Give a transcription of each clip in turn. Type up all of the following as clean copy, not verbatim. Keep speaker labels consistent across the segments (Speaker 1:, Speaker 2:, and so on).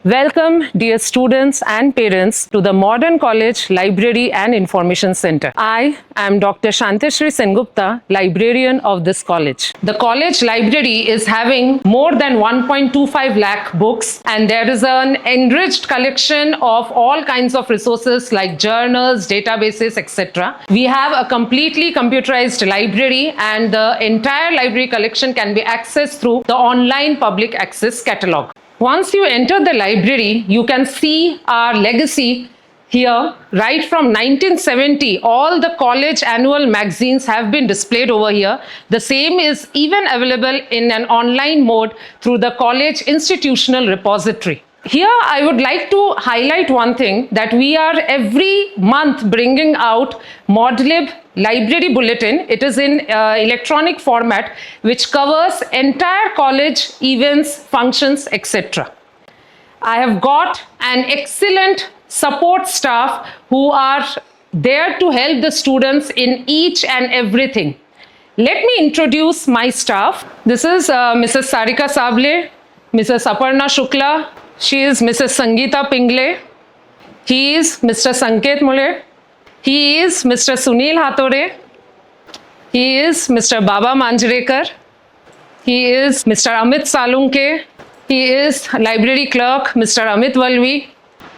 Speaker 1: Welcome, dear students and parents, to the Modern College Library and Information Center. I am Dr. Shantashri Sengupta, librarian of this college. The college library is having more than 1.25 lakh books, and there is an enriched collection of all kinds of resources like journals, databases, etc. We have a completely computerized library, and the entire library collection can be accessed through the online public access catalog. Once you enter the library, you can see our legacy here. Right from 1970, all the college annual magazines have been displayed over here. The same is even available in an online mode through the college institutional repository. Here, I would like to highlight one thing, that we are every month bringing out ModLib Library Bulletin. It is in electronic format, which covers entire college events, functions, etc. I have got an excellent support staff who are there to help the students in each and everything. Let me introduce my staff. This is Mrs. Sarika Sable, Mrs. Aparna Shukla. She is Mrs. Sangeeta Pingle. He is Mr. Sanket Mule. He is Mr. Sunil Hathore. He is Mr. Baba Manjrekar. He is Mr. Amit Salunke. He is library clerk, Mr. Amit Valvi.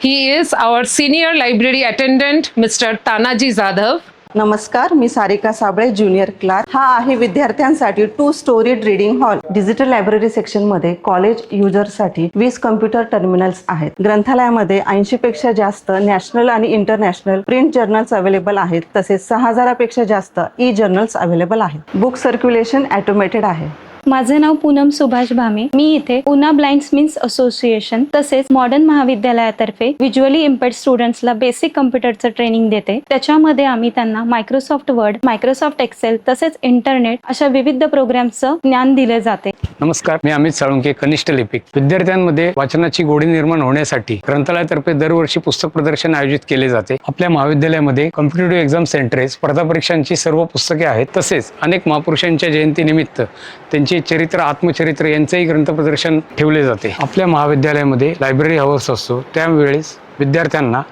Speaker 1: He is our senior library attendant, Mr. Tanaji Zadhav.
Speaker 2: नमस्कार, मी Sarika Sable, junior Clark. हा आहे विद्यार्थ्यांसाठी 2 storeyed reading hall. Digital library section मध्ये college युजर्ससाठी 20 computer terminals आहेत. ग्रंथालयामध्ये 80 पेक्षा जास्त national आणि international print journals available आहेत. तसेच 6000 पेक्षा जास्त ई जर्नल्स अवेलेबल आहेत. बुक सर्क्युलेशन ऑटोमेटेड आहे.
Speaker 3: माझे नाव पूनम सुभाष भामे. मी इथे पुना ब्लाइंड्समॅन्स असोसिएशन तसेच मॉडर्न महाविद्यालयातर्फे व्हिज्युअली इम्पेअर्ड स्टुडंट्सला बेसिक कम्प्युटरचं ट्रेनिंग देते. त्याच्यामध्ये आम्ही त्यांना मायक्रोसॉफ्ट वर्ड, मायक्रोसॉफ्ट एक्सेल तसेच इंटरनेट अशा विविध प्रोग्राम्सचं ज्ञान दिले जाते.
Speaker 4: नमस्कार, मी अमित साळुंके, कनिष्ठ लिपिक. विद्यार्थ्यांमध्ये वाचनाची गोडी निर्माण होण्यासाठी ग्रंथालयातर्फे दरवर्षी पुस्तक प्रदर्शन आयोजित केले जाते. आपल्या महाविद्यालयामध्ये कॉम्पिटिटिव्ह एक्झाम सेंटर्स, स्पर्धा परीक्षांची सर्व पुस्तके आहेत. तसेच अनेक महापुरुषांच्या जयंतीनिमित्त त्यांची चरित्र, आत्मचरित्र यांचेही ग्रंथ प्रदर्शन ठेवले जाते. आपल्या महाविद्यालयामध्ये लायब्ररी हाऊस असतो, त्यावेळेस विद्यार्थ्यांना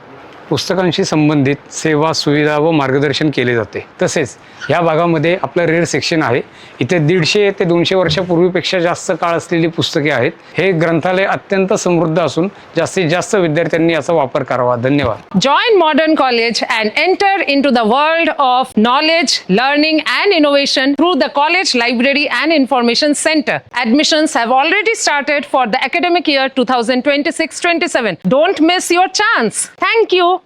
Speaker 4: पुस्तकांशी संबंधित सेवा, सुविधा व मार्गदर्शन केले जाते. तसेच या भागामध्ये आपलं रेअर सेक्शन आहे. इथे 150 ते 200 वर्षापूर्वीपेक्षा जास्त काळ असलेली पुस्तके आहेत. हे ग्रंथालय अत्यंत समृद्ध असून जास्तीत जास्त विद्यार्थ्यांनी याचा वापर करावा. धन्यवाद.
Speaker 1: Join Modern College and enter into the world of knowledge, learning and innovation through the College Library and Information Center. Admissions have already started for the academic year 2026-27. Don't miss your chance. Thank you.